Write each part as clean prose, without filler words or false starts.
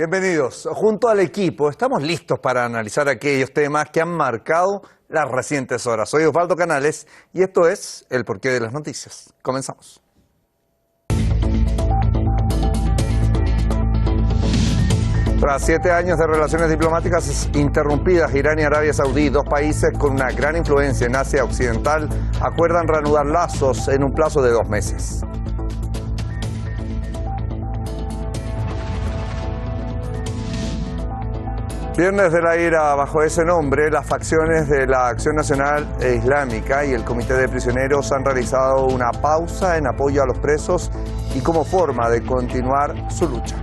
Bienvenidos. Junto al equipo estamos listos para analizar aquellos temas que han marcado las recientes horas. Soy Osvaldo Canales y esto es El Porqué de las Noticias. Comenzamos. Tras 7 años de relaciones diplomáticas interrumpidas, Irán y Arabia Saudí, dos países con una gran influencia en Asia Occidental, acuerdan reanudar lazos en un plazo de 2 meses. Viernes de la Ira, bajo ese nombre, las facciones de la Acción Nacional Islámica y el Comité de Prisioneros han realizado una pausa en apoyo a los presos y como forma de continuar su lucha.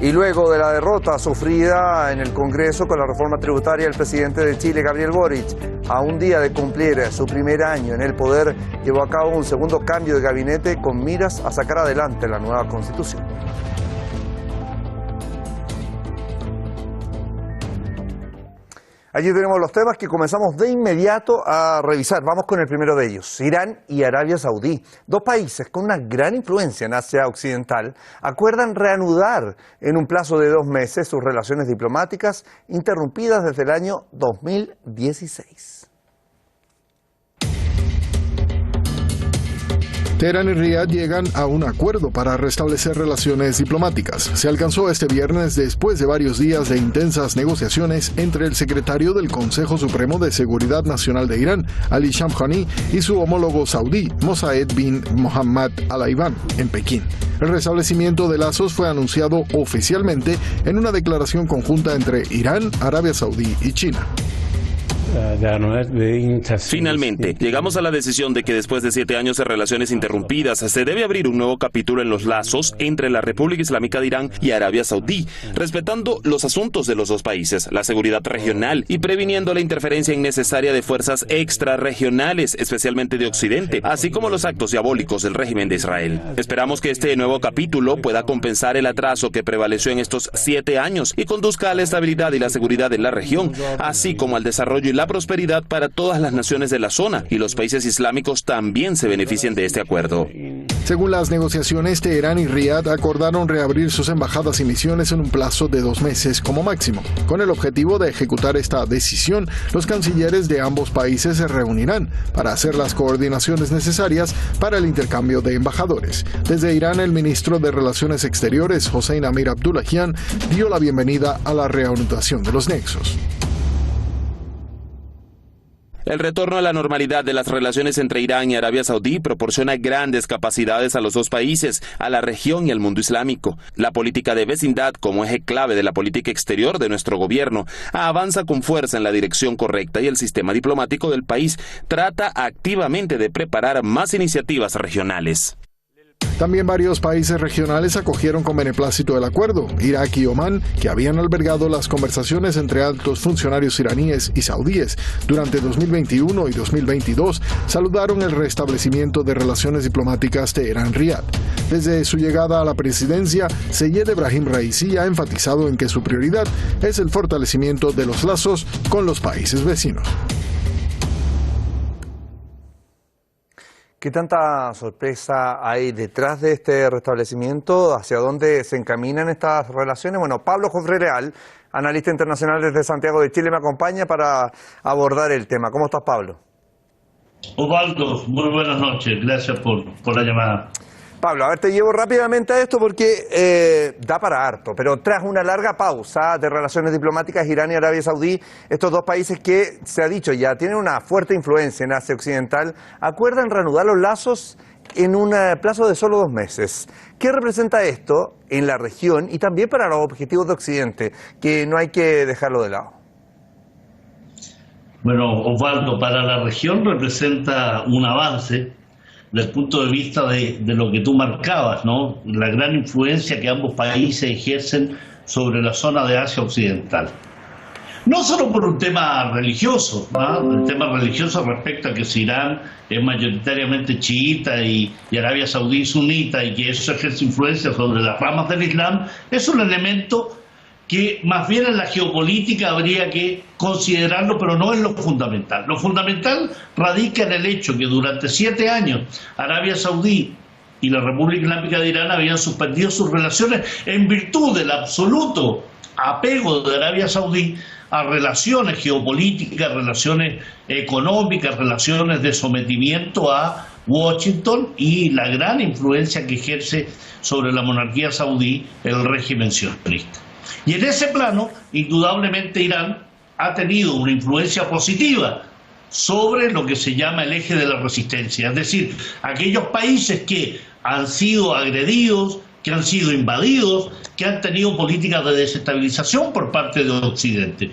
Y luego de la derrota sufrida en el Congreso con la reforma tributaria, el presidente de Chile, Gabriel Boric, a un día de cumplir su primer año en el poder, llevó a cabo un segundo cambio de gabinete con miras a sacar adelante la nueva Constitución. Allí tenemos los temas que comenzamos de inmediato a revisar. Vamos con el primero de ellos, Irán y Arabia Saudí. Dos países con una gran influencia en Asia Occidental acuerdan reanudar en un plazo de 2 meses sus relaciones diplomáticas interrumpidas desde el año 2016. Teherán y Riad llegan a un acuerdo para restablecer relaciones diplomáticas. Se alcanzó este viernes después de varios días de intensas negociaciones entre el secretario del Consejo Supremo de Seguridad Nacional de Irán, Ali Shamkhani, y su homólogo saudí, Mosaed bin Mohammad Al-Ayban, en Pekín. El restablecimiento de lazos fue anunciado oficialmente en una declaración conjunta entre Irán, Arabia Saudí y China. Finalmente, llegamos a la decisión de que después de 7 años de relaciones interrumpidas, se debe abrir un nuevo capítulo en los lazos entre la República Islámica de Irán y Arabia Saudí, respetando los asuntos de los dos países, la seguridad regional y previniendo la interferencia innecesaria de fuerzas extrarregionales, especialmente de Occidente, así como los actos diabólicos del régimen de Israel. Esperamos que este nuevo capítulo pueda compensar el atraso que prevaleció en estos 7 años y conduzca a la estabilidad y la seguridad de la región, así como al desarrollo y la prosperidad para todas las naciones de la zona, y los países islámicos también se benefician de este acuerdo. Según las negociaciones, Teherán y Riad acordaron reabrir sus embajadas y misiones en un plazo de 2 meses como máximo. Con el objetivo de ejecutar esta decisión, los cancilleres de ambos países se reunirán para hacer las coordinaciones necesarias para el intercambio de embajadores. Desde Irán, el ministro de Relaciones Exteriores, Hossein Amir Abdullahian, dio la bienvenida a la reanudación de los nexos. El retorno a la normalidad de las relaciones entre Irán y Arabia Saudí proporciona grandes capacidades a los dos países, a la región y al mundo islámico. La política de vecindad, como eje clave de la política exterior de nuestro gobierno, avanza con fuerza en la dirección correcta y el sistema diplomático del país trata activamente de preparar más iniciativas regionales. También varios países regionales acogieron con beneplácito el acuerdo. Irak y Omán, que habían albergado las conversaciones entre altos funcionarios iraníes y saudíes durante 2021 y 2022, saludaron el restablecimiento de relaciones diplomáticas Teherán-Riad. Desde su llegada a la presidencia, Seyed Ebrahim Raisi ha enfatizado en que su prioridad es el fortalecimiento de los lazos con los países vecinos. ¿Qué tanta sorpresa hay detrás de este restablecimiento? ¿Hacia dónde se encaminan estas relaciones? Bueno, Pablo Jofre-Leal, analista internacional desde Santiago de Chile, me acompaña para abordar el tema. ¿Cómo estás, Pablo? Osvaldo, muy buenas noches. Gracias por la llamada. Pablo, a ver, te llevo rápidamente a esto porque da para harto, pero tras una larga pausa de relaciones diplomáticas, Irán y Arabia Saudí, estos dos países que, se ha dicho ya, tienen una fuerte influencia en Asia Occidental, acuerdan reanudar los lazos en un plazo de solo 2 meses. ¿Qué representa esto en la región y también para los objetivos de Occidente, que no hay que dejarlo de lado? Bueno, Osvaldo, para la región representa un avance desde el punto de vista de lo que tú marcabas, ¿no? La gran influencia que ambos países ejercen sobre la zona de Asia Occidental. No solo por un tema religioso, ¿no? El tema religioso respecto a que si Irán es mayoritariamente chiita y Arabia Saudí sunita y que eso ejerce influencia sobre las ramas del Islam, es un elemento que más bien en la geopolítica habría que considerarlo, pero no es lo fundamental. Lo fundamental radica en el hecho que durante 7 años Arabia Saudí y la República Islámica de Irán habían suspendido sus relaciones en virtud del absoluto apego de Arabia Saudí a relaciones geopolíticas, relaciones económicas, relaciones de sometimiento a Washington y la gran influencia que ejerce sobre la monarquía saudí el régimen sionista. Y en ese plano, indudablemente Irán ha tenido una influencia positiva sobre lo que se llama el eje de la resistencia, es decir, aquellos países que han sido agredidos, que han sido invadidos, que han tenido políticas de desestabilización por parte de Occidente.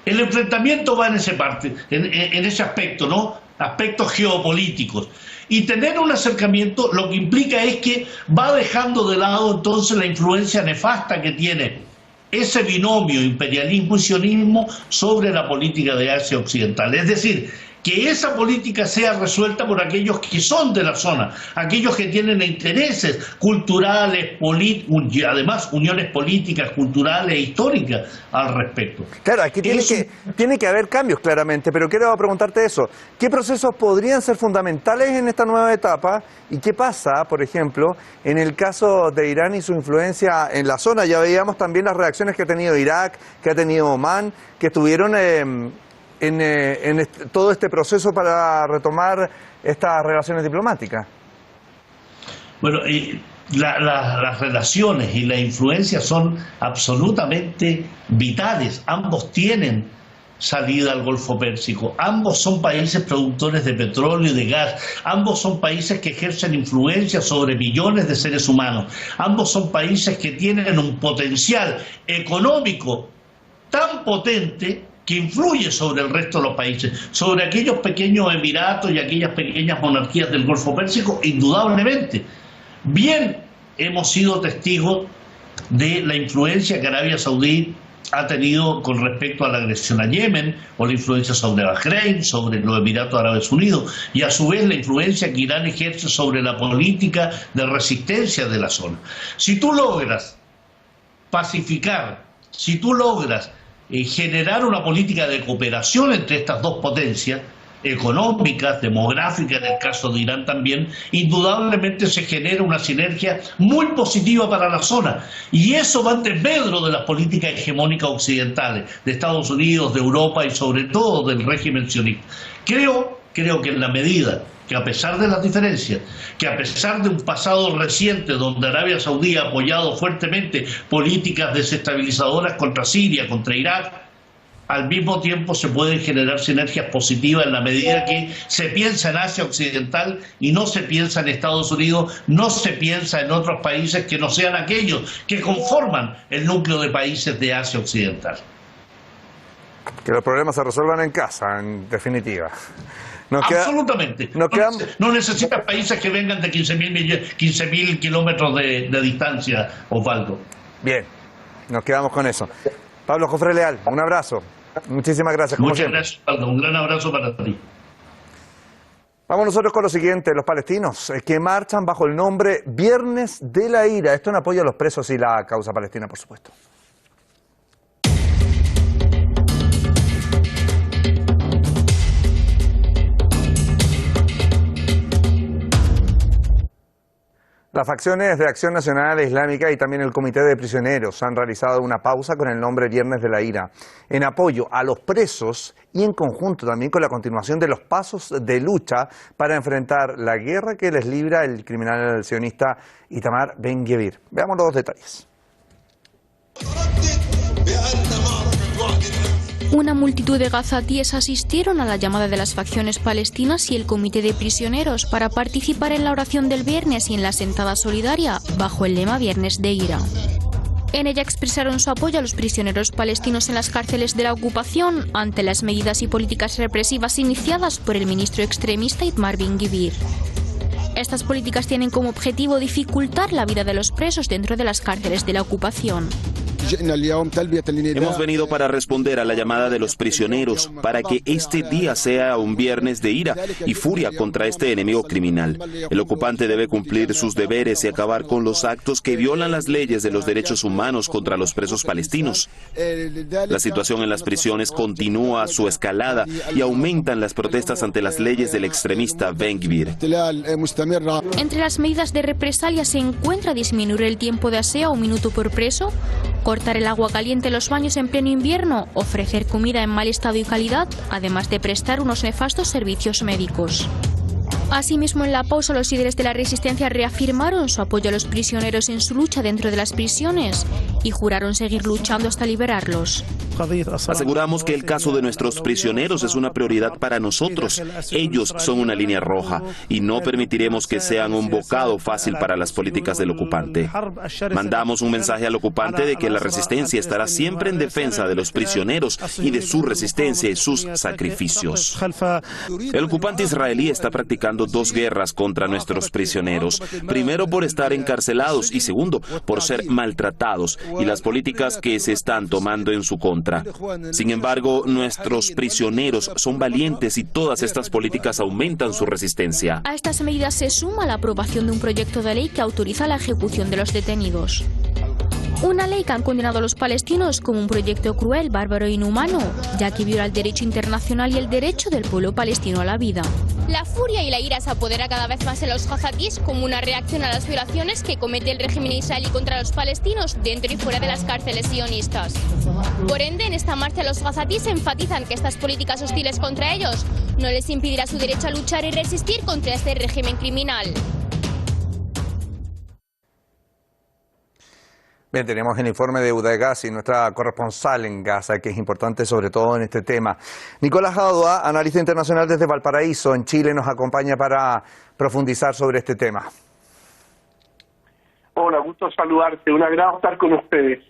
El enfrentamiento va en ese aspecto, ¿no? Aspectos geopolíticos. Y tener un acercamiento lo que implica es que va dejando de lado entonces la influencia nefasta que tiene ese binomio imperialismo y sionismo sobre la política de Asia Occidental. Es decir, que esa política sea resuelta por aquellos que son de la zona, aquellos que tienen intereses culturales, y además uniones políticas, culturales e históricas al respecto. Claro, aquí tiene que haber cambios claramente, pero quiero preguntarte eso. ¿Qué procesos podrían ser fundamentales en esta nueva etapa? ¿Y qué pasa, por ejemplo, en el caso de Irán y su influencia en la zona? Ya veíamos también las reacciones que ha tenido Irak, que ha tenido Omán, que estuvieron en todo este proceso para retomar estas relaciones diplomáticas. Bueno, las relaciones y la influencia son absolutamente vitales. Ambos tienen salida al Golfo Pérsico. Ambos son países productores de petróleo y de gas. Ambos son países que ejercen influencia sobre millones de seres humanos. Ambos son países que tienen un potencial económico tan potente que influye sobre el resto de los países, sobre aquellos pequeños emiratos y aquellas pequeñas monarquías del Golfo Pérsico, indudablemente. Bien, hemos sido testigos de la influencia que Arabia Saudí ha tenido con respecto a la agresión a Yemen, o la influencia sobre Bahrein, sobre los Emiratos Árabes Unidos, y a su vez la influencia que Irán ejerce sobre la política de resistencia de la zona. Si tú logras pacificar, si tú logras generar una política de cooperación entre estas dos potencias, económicas, demográficas, en el caso de Irán también, indudablemente se genera una sinergia muy positiva para la zona. Y eso va en desmedro de las políticas hegemónicas occidentales, de Estados Unidos, de Europa y sobre todo del régimen sionista. Creo que en la medida que, a pesar de las diferencias, que a pesar de un pasado reciente donde Arabia Saudí ha apoyado fuertemente políticas desestabilizadoras contra Siria, contra Irak, al mismo tiempo se pueden generar sinergias positivas en la medida que se piensa en Asia Occidental y no se piensa en Estados Unidos, no se piensa en otros países que no sean aquellos que conforman el núcleo de países de Asia Occidental. Que los problemas se resuelvan en casa, en definitiva. Absolutamente. No necesitas países que vengan de 15.000 kilómetros de distancia, Osvaldo. Bien, nos quedamos con eso. Pablo Jofré Leal, un abrazo. Muchísimas gracias. Muchas gracias, Osvaldo. Un gran abrazo para ti. Vamos nosotros con lo siguiente. Los palestinos que marchan bajo el nombre Viernes de la Ira. Esto en apoyo a los presos y la causa palestina, por supuesto. Las facciones de Acción Nacional Islámica y también el Comité de Prisioneros han realizado una pausa con el nombre Viernes de la Ira, en apoyo a los presos y en conjunto también con la continuación de los pasos de lucha para enfrentar la guerra que les libra el criminal sionista Itamar Ben-Gvir. Veamos los detalles. Una multitud de gazatíes asistieron a la llamada de las facciones palestinas y el Comité de Prisioneros para participar en la oración del viernes y en la sentada solidaria bajo el lema Viernes de Ira. En ella expresaron su apoyo a los prisioneros palestinos en las cárceles de la ocupación ante las medidas y políticas represivas iniciadas por el ministro extremista Itamar Ben-Gvir. Estas políticas tienen como objetivo dificultar la vida de los presos dentro de las cárceles de la ocupación. Hemos venido para responder a la llamada de los prisioneros, para que este día sea un viernes de ira y furia contra este enemigo criminal. El ocupante debe cumplir sus deberes y acabar con los actos que violan las leyes de los derechos humanos contra los presos palestinos. La situación en las prisiones continúa su escalada y aumentan las protestas ante las leyes del extremista Ben Gvir. Entre las medidas de represalia se encuentra disminuir el tiempo de aseo a 1 minuto por preso, cortar el agua caliente en los baños en pleno invierno, ofrecer comida en mal estado y calidad, además de prestar unos nefastos servicios médicos. Asimismo, en la pausa, los líderes de la resistencia reafirmaron su apoyo a los prisioneros en su lucha dentro de las prisiones y juraron seguir luchando hasta liberarlos. Aseguramos que el caso de nuestros prisioneros es una prioridad para nosotros. Ellos son una línea roja y no permitiremos que sean un bocado fácil para las políticas del ocupante. Mandamos un mensaje al ocupante de que la resistencia estará siempre en defensa de los prisioneros y de su resistencia y sus sacrificios. El ocupante israelí está practicando 2 guerras contra nuestros prisioneros. Primero, por estar encarcelados y segundo, por ser maltratados y las políticas que se están tomando en su contra. Sin embargo, nuestros prisioneros son valientes y todas estas políticas aumentan su resistencia. A estas medidas se suma la aprobación de un proyecto de ley que autoriza la ejecución de los detenidos. Una ley que han condenado a los palestinos como un proyecto cruel, bárbaro e inhumano, ya que viola el derecho internacional y el derecho del pueblo palestino a la vida. La furia y la ira se apodera cada vez más en los gazatíes como una reacción a las violaciones que comete el régimen israelí contra los palestinos dentro y fuera de las cárceles sionistas. Por ende, en esta marcha los gazatíes enfatizan que estas políticas hostiles contra ellos no les impedirá su derecho a luchar y resistir contra este régimen criminal. Bien, tenemos el informe de Uday Gassi, nuestra corresponsal en Gaza, que es importante sobre todo en este tema. Nicolás Jadua, analista internacional desde Valparaíso, en Chile, nos acompaña para profundizar sobre este tema. Hola, gusto saludarte, un agrado estar con ustedes.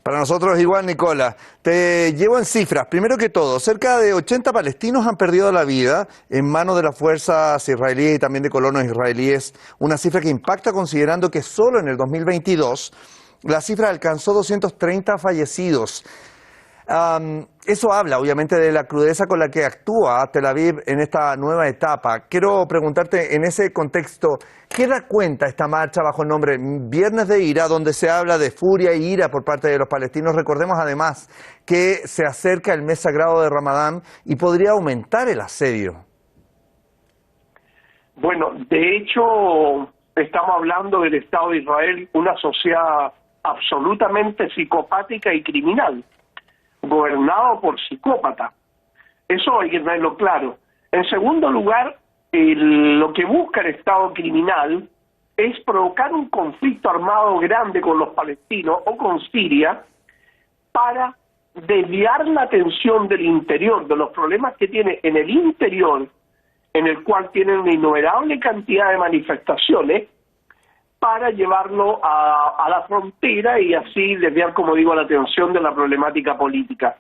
Para nosotros igual, Nicolás. Te llevo en cifras. Primero que todo, cerca de 80 palestinos han perdido la vida en manos de las fuerzas israelíes y también de colonos israelíes. Una cifra que impacta considerando que solo en el 2022 la cifra alcanzó 230 fallecidos. Eso habla obviamente de la crudeza con la que actúa Tel Aviv en esta nueva etapa. Quiero preguntarte en ese contexto, ¿qué da cuenta esta marcha bajo el nombre Viernes de Ira, donde se habla de furia y ira por parte de los palestinos? Recordemos además que se acerca el mes sagrado de Ramadán y podría aumentar el asedio. Bueno, de hecho, estamos hablando del Estado de Israel, una sociedad absolutamente psicopática y criminal, gobernado por psicópatas. Eso hay que tenerlo claro. En segundo lugar, lo que busca el Estado criminal es provocar un conflicto armado grande con los palestinos o con Siria para desviar la atención del interior, de los problemas que tiene en el interior, en el cual tienen una innumerable cantidad de manifestaciones, para llevarlo a la frontera y así desviar, como digo, la atención de la problemática política.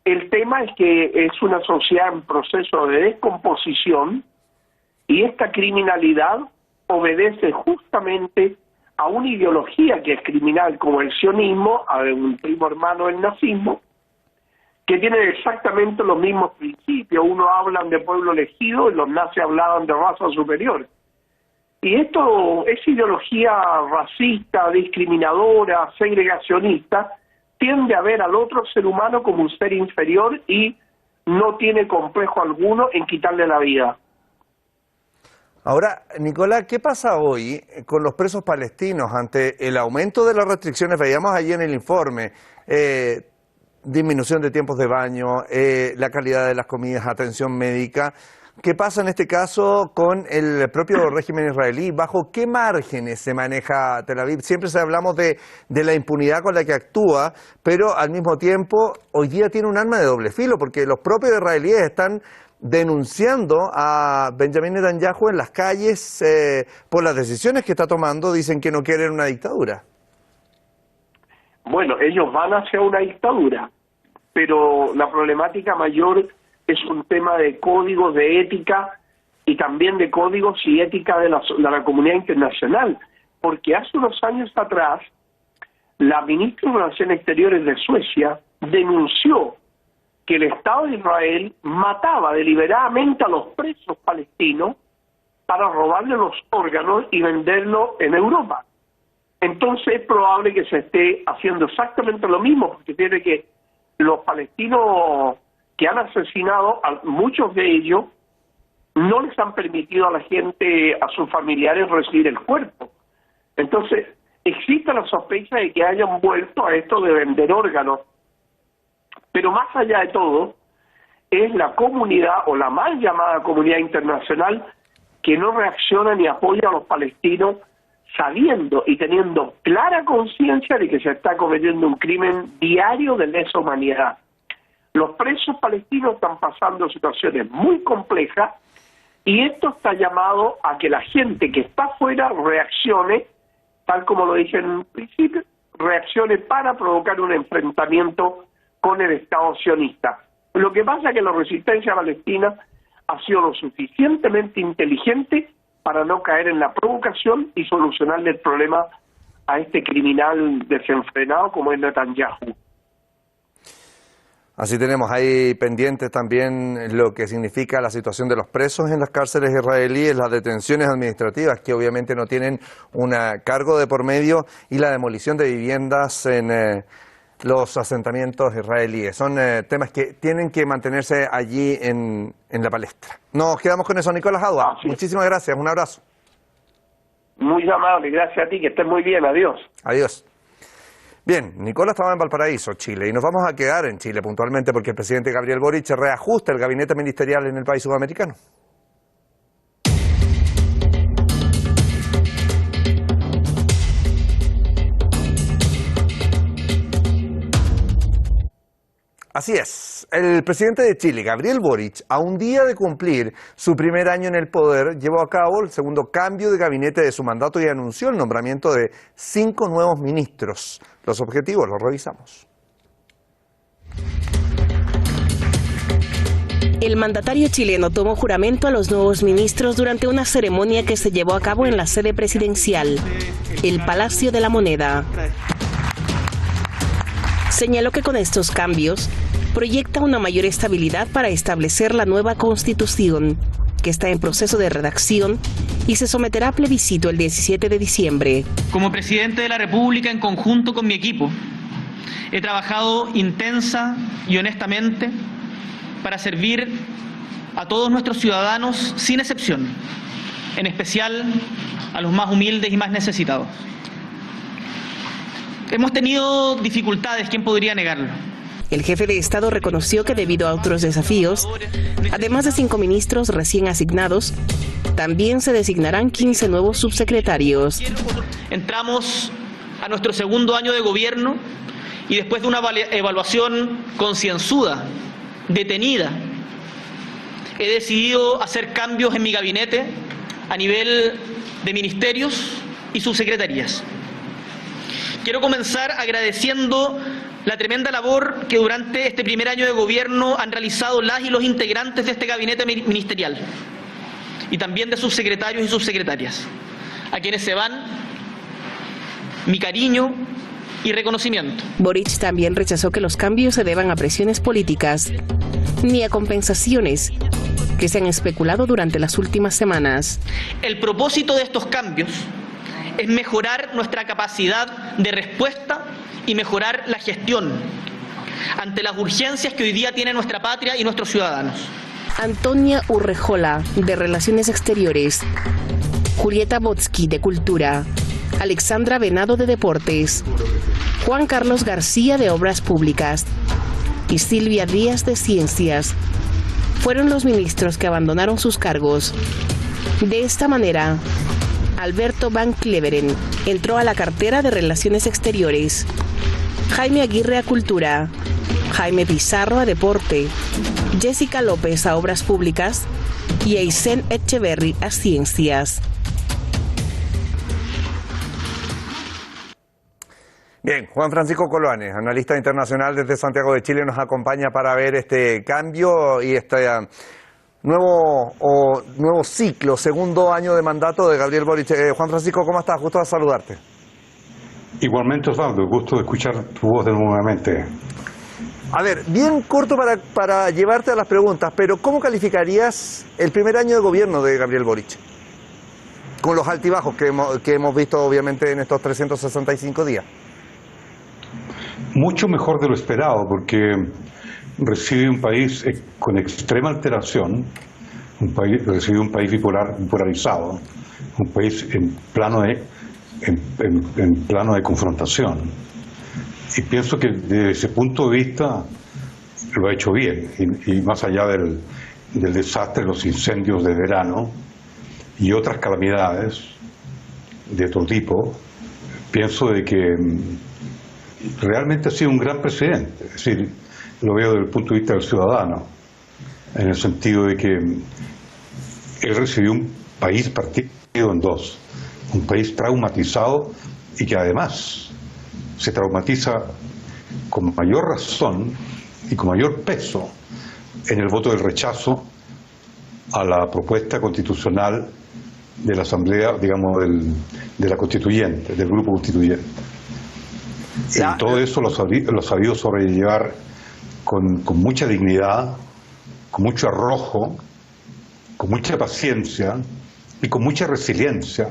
El tema es que es una sociedad en proceso de descomposición y esta criminalidad obedece justamente a una ideología que es criminal como el sionismo, a un primo hermano del nazismo, que tienen exactamente los mismos principios. Unos hablan de pueblo elegido y los nazis hablaban de raza superior. Y esto, esa ideología racista, discriminadora, segregacionista, tiende a ver al otro ser humano como un ser inferior y no tiene complejo alguno en quitarle la vida. Ahora, Nicolás, ¿qué pasa hoy con los presos palestinos ante el aumento de las restricciones? Veíamos allí en el informe, disminución de tiempos de baño, la calidad de las comidas, atención médica. ¿Qué pasa en este caso con el propio régimen israelí? ¿Bajo qué márgenes se maneja Tel Aviv? Siempre hablamos de la impunidad con la que actúa, pero al mismo tiempo hoy día tiene un arma de doble filo, porque los propios israelíes están denunciando a Benjamin Netanyahu en las calles por las decisiones que está tomando. Dicen que no quieren una dictadura. Bueno, ellos van hacia una dictadura, pero la problemática mayor es un tema de códigos de ética y también de códigos y ética de la comunidad internacional, porque hace unos años atrás la ministra de Relaciones Exteriores de Suecia denunció que el Estado de Israel mataba deliberadamente a los presos palestinos para robarle los órganos y venderlos en Europa. Entonces es probable que se esté haciendo exactamente lo mismo, porque tiene que los palestinos que han asesinado, a muchos de ellos, no les han permitido a la gente, a sus familiares, recibir el cuerpo. Entonces, existe la sospecha de que hayan vuelto a esto de vender órganos. Pero más allá de todo, es la comunidad, o la mal llamada comunidad internacional, que no reacciona ni apoya a los palestinos, sabiendo y teniendo clara conciencia de que se está cometiendo un crimen diario de lesa humanidad. Los presos palestinos están pasando situaciones muy complejas y esto está llamado a que la gente que está afuera reaccione, tal como lo dije en un principio, reaccione para provocar un enfrentamiento con el Estado sionista. Lo que pasa es que la resistencia palestina ha sido lo suficientemente inteligente para no caer en la provocación y solucionarle el problema a este criminal desenfrenado como es Netanyahu. Así tenemos ahí pendientes también lo que significa la situación de los presos en las cárceles israelíes, las detenciones administrativas que obviamente no tienen un cargo de por medio y la demolición de viviendas en los asentamientos israelíes. Son temas que tienen que mantenerse allí en la palestra. Nos quedamos con eso, Nicolás Adua. Muchísimas gracias, un abrazo. Muy amable, gracias a ti, que estés muy bien, adiós. Adiós. Bien, Nicolás estaba en Valparaíso, Chile, y nos vamos a quedar en Chile puntualmente porque el presidente Gabriel Boric reajusta el gabinete ministerial en el país sudamericano. Así es, el presidente de Chile, Gabriel Boric, a un día de cumplir su primer año en el poder, llevó a cabo el segundo cambio de gabinete de su mandato y anunció el nombramiento de 5 nuevos ministros. Los objetivos los revisamos. El mandatario chileno tomó juramento a los nuevos ministros durante una ceremonia que se llevó a cabo en la sede presidencial, el Palacio de la Moneda. Señaló que con estos cambios proyecta una mayor estabilidad para establecer la nueva Constitución, que está en proceso de redacción y se someterá a plebiscito el 17 de diciembre. Como presidente de la República, en conjunto con mi equipo, he trabajado intensa y honestamente para servir a todos nuestros ciudadanos sin excepción, en especial a los más humildes y más necesitados. Hemos tenido dificultades, ¿quién podría negarlo? El jefe de Estado reconoció que debido a otros desafíos, además de 5 ministros recién asignados, también se designarán 15 nuevos subsecretarios. Entramos a nuestro segundo año de gobierno y después de una evaluación concienzuda, detenida, he decidido hacer cambios en mi gabinete a nivel de ministerios y subsecretarías. Quiero comenzar agradeciendo la tremenda labor que durante este primer año de gobierno han realizado las y los integrantes de este gabinete ministerial y también de subsecretarios y subsecretarias, a quienes se van mi cariño y reconocimiento. Boric también rechazó que los cambios se deban a presiones políticas ni a compensaciones que se han especulado durante las últimas semanas. El propósito de estos cambios es mejorar nuestra capacidad de respuesta y mejorar la gestión ante las urgencias que hoy día tiene nuestra patria y nuestros ciudadanos. Antonia Urrejola, de Relaciones Exteriores, Julieta Botsky, de Cultura, Alexandra Venado, de Deportes, Juan Carlos García, de Obras Públicas, y Silvia Díaz, de Ciencias, fueron los ministros que abandonaron sus cargos. De esta manera, Alberto Van Cleveren entró a la cartera de Relaciones Exteriores, Jaime Aguirre a Cultura, Jaime Pizarro a Deporte, Jessica López a Obras Públicas y Eisen Echeverry a Ciencias. Bien, Juan Francisco Coloane, analista internacional desde Santiago de Chile, nos acompaña para ver este cambio y este nuevo ciclo, segundo año de mandato de Gabriel Boric. Juan Francisco, ¿cómo estás? Gusto de saludarte. Igualmente, Osvaldo, gusto de escuchar tu voz de nuevamente. A ver, bien corto para llevarte a las preguntas, pero ¿cómo calificarías el primer año de gobierno de Gabriel Boric? Con los altibajos que hemos visto obviamente en estos 365 días. Mucho mejor de lo esperado, porque recibe un país con extrema alteración, recibe un país bipolarizado, un país en plano de confrontación. Y pienso que desde ese punto de vista lo ha hecho bien, y más allá del desastre, los incendios de verano y otras calamidades de otro tipo, pienso de que realmente ha sido un gran presidente. Es decir, lo veo desde el punto de vista del ciudadano, en el sentido de que él recibió un país partido en dos, un país traumatizado y que además se traumatiza con mayor razón y con mayor peso en el voto del rechazo a la propuesta constitucional de la Asamblea, digamos, de la constituyente, del grupo constituyente. Y todo eso lo ha sabido sobrellevar con mucha dignidad, con mucho arrojo, con mucha paciencia y con mucha resiliencia.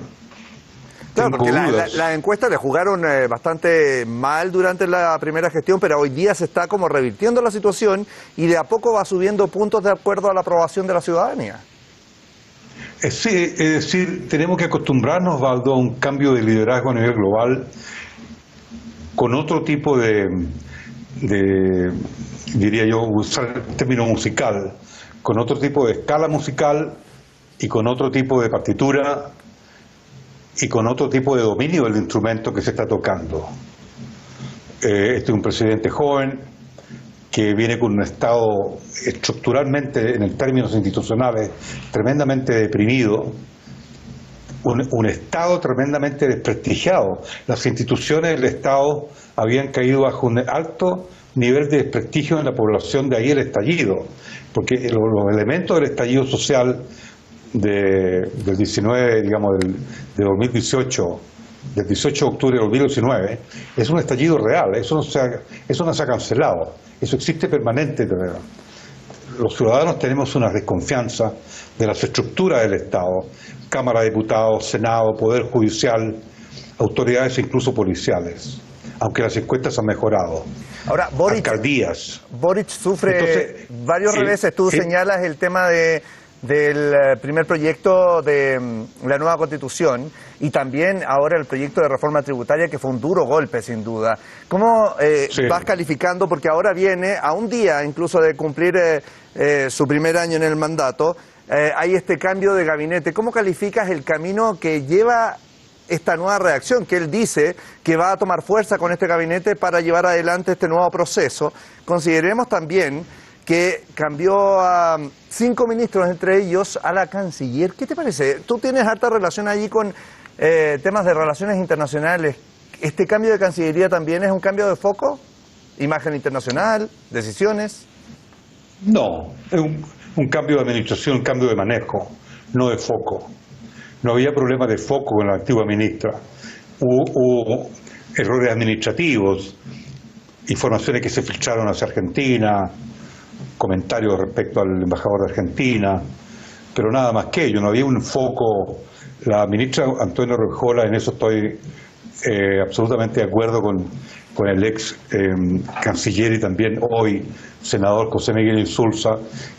Claro, porque las encuestas le jugaron bastante mal durante la primera gestión, pero hoy día se está como revirtiendo la situación y de a poco va subiendo puntos de acuerdo a la aprobación de la ciudadanía. Sí, es decir, tenemos que acostumbrarnos, Valdo, a un cambio de liderazgo a nivel global con otro tipo de diría yo, usar el término musical, con otro tipo de escala musical y con otro tipo de partitura y con otro tipo de dominio del instrumento que se está tocando. Este es un presidente joven que viene con un Estado estructuralmente, en términos institucionales, tremendamente deprimido, un Estado tremendamente desprestigiado. Las instituciones del Estado habían caído bajo un alto nivel de desprestigio en la población, de ahí el estallido, porque los elementos del estallido social del 19, digamos, de 2018, del 18 de octubre de 2019, es un estallido real, eso no se ha cancelado, eso existe permanente. Los ciudadanos tenemos una desconfianza de las estructuras del Estado, Cámara de Diputados, Senado, Poder Judicial, autoridades incluso policiales, aunque las encuestas han mejorado. Ahora, alcaldías. Boric sufre varios reveses. Tú señalas el tema del primer proyecto de la nueva Constitución y también ahora el proyecto de reforma tributaria, que fue un duro golpe, sin duda. ¿Cómo vas calificando? Porque ahora viene, a un día incluso de cumplir su primer año en el mandato, hay este cambio de gabinete. ¿Cómo calificas el camino que lleva esta nueva redacción, que él dice que va a tomar fuerza con este gabinete para llevar adelante este nuevo proceso? Consideremos también que cambió a 5 ministros, entre ellos a la canciller. ¿Qué te parece? Tú tienes harta relación allí con temas de relaciones internacionales. ¿Este cambio de Cancillería también es un cambio de foco? ¿Imagen internacional? ¿Decisiones? No, es un cambio de administración, un cambio de manejo, no de foco. No había problema de foco con la antigua ministra. Hubo errores administrativos, informaciones que se filtraron hacia Argentina, comentarios respecto al embajador de Argentina, pero nada más que ello, no había un foco. La ministra Antonio Urrejola, en eso estoy absolutamente de acuerdo con el ex canciller y también hoy senador José Miguel Insulza,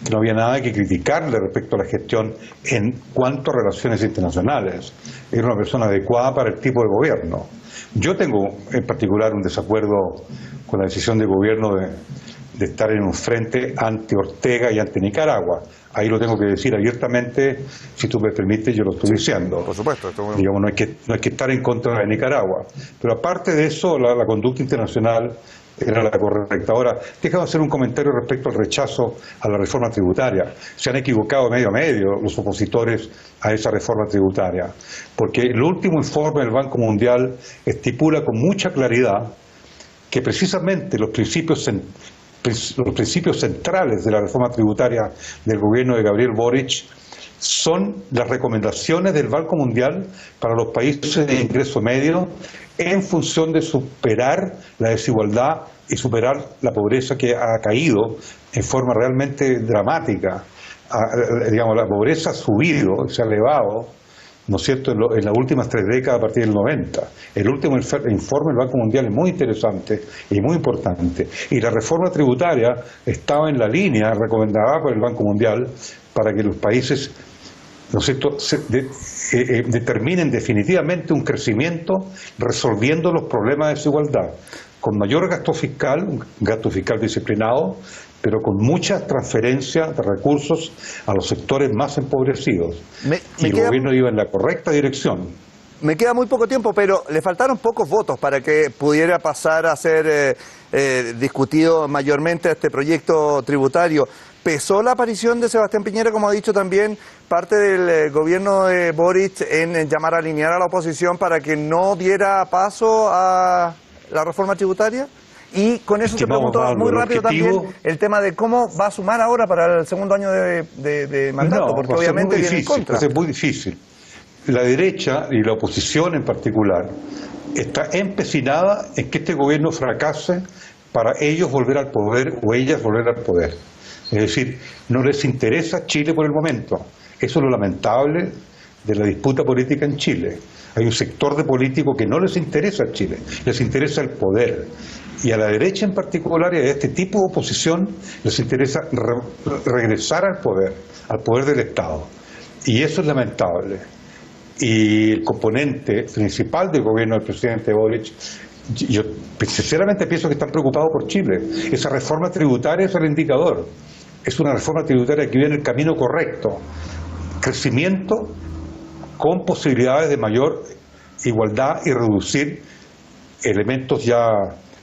que no había nada que criticarle respecto a la gestión en cuanto a relaciones internacionales. Era una persona adecuada para el tipo de gobierno. Yo tengo en particular un desacuerdo con la decisión del gobierno de estar en un frente anti-Ortega y anti-Nicaragua. Ahí lo tengo que decir abiertamente, si tú me permites, yo lo estoy diciendo. Por supuesto. Digamos, no hay que estar en contra de Nicaragua. Pero aparte de eso, la conducta internacional era la correcta. Ahora, déjame hacer un comentario respecto al rechazo a la reforma tributaria. Se han equivocado medio a medio los opositores a esa reforma tributaria, porque el último informe del Banco Mundial estipula con mucha claridad que precisamente los principios centrales de la reforma tributaria del gobierno de Gabriel Boric son las recomendaciones del Banco Mundial para los países de ingreso medio en función de superar la desigualdad y superar la pobreza que ha caído en forma realmente dramática. Digamos, la pobreza ha subido, se ha elevado, ¿no es cierto?, en las últimas 3 décadas a partir del 90. El último informe del Banco Mundial es muy interesante y muy importante. Y la reforma tributaria estaba en la línea recomendada por el Banco Mundial para que los países, ¿no es cierto?, determinen definitivamente un crecimiento resolviendo los problemas de desigualdad, con mayor gasto fiscal, un gasto fiscal disciplinado, pero con mucha transferencia de recursos a los sectores más empobrecidos. Y el gobierno iba en la correcta dirección. Me queda muy poco tiempo, pero le faltaron pocos votos para que pudiera pasar a ser discutido mayormente este proyecto tributario. ¿Pesó la aparición de Sebastián Piñera, como ha dicho también parte del gobierno de Boric, en llamar a alinear a la oposición para que no diera paso a la reforma tributaria? Y con eso se preguntó muy rápido también el tema de cómo va a sumar ahora para el segundo año de mandato, porque obviamente viene en contra. Es muy difícil. La derecha y la oposición en particular está empecinada en que este gobierno fracase para ellos volver al poder o ellas volver al poder. Es decir, no les interesa Chile por el momento. Eso es lo lamentable de la disputa política en Chile. Hay un sector de políticos que no les interesa Chile, les interesa el poder. Y a la derecha en particular y a este tipo de oposición les interesa regresar al poder del Estado. Y eso es lamentable. Y el componente principal del gobierno del presidente Boric, yo sinceramente pienso que están preocupados por Chile. Esa reforma tributaria es el indicador. Es una reforma tributaria que viene en el camino correcto. Crecimiento con posibilidades de mayor igualdad y reducir elementos ya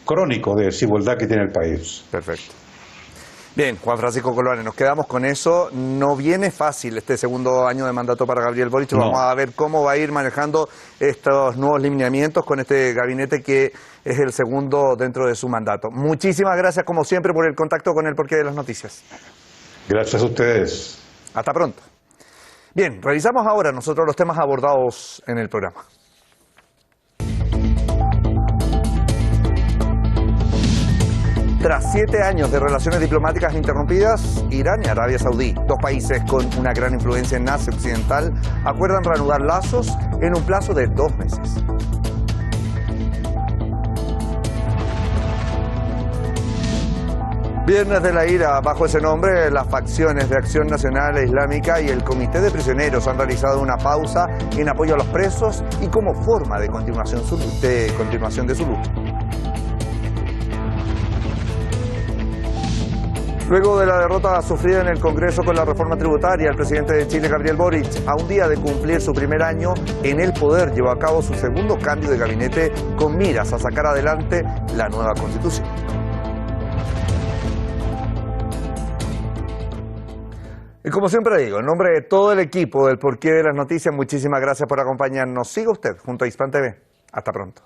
crónicos de desigualdad que tiene el país. Perfecto. Bien, Juan Francisco Colores, nos quedamos con eso. No viene fácil este segundo año de mandato para Gabriel Boric. Vamos a ver cómo va a ir manejando estos nuevos lineamientos con este gabinete que es el segundo dentro de su mandato. Muchísimas gracias, como siempre, por el contacto con el Porqué de las Noticias. Gracias a ustedes. Hasta pronto. Bien, revisamos ahora nosotros los temas abordados en el programa. Tras 7 años de relaciones diplomáticas interrumpidas, Irán y Arabia Saudí, 2 países con una gran influencia en Asia Occidental, acuerdan reanudar lazos en un plazo de 2 meses. Viernes de la Ira, bajo ese nombre, las facciones de Acción Nacional Islámica y el Comité de Prisioneros han realizado una pausa en apoyo a los presos y como forma de continuación de su lucha. Luego de la derrota sufrida en el Congreso con la reforma tributaria, el presidente de Chile, Gabriel Boric, a un día de cumplir su primer año en el poder, llevó a cabo su segundo cambio de gabinete con miras a sacar adelante la nueva Constitución. Y como siempre digo, en nombre de todo el equipo del Porqué de las Noticias, muchísimas gracias por acompañarnos. Siga usted junto a Hispan TV. Hasta pronto.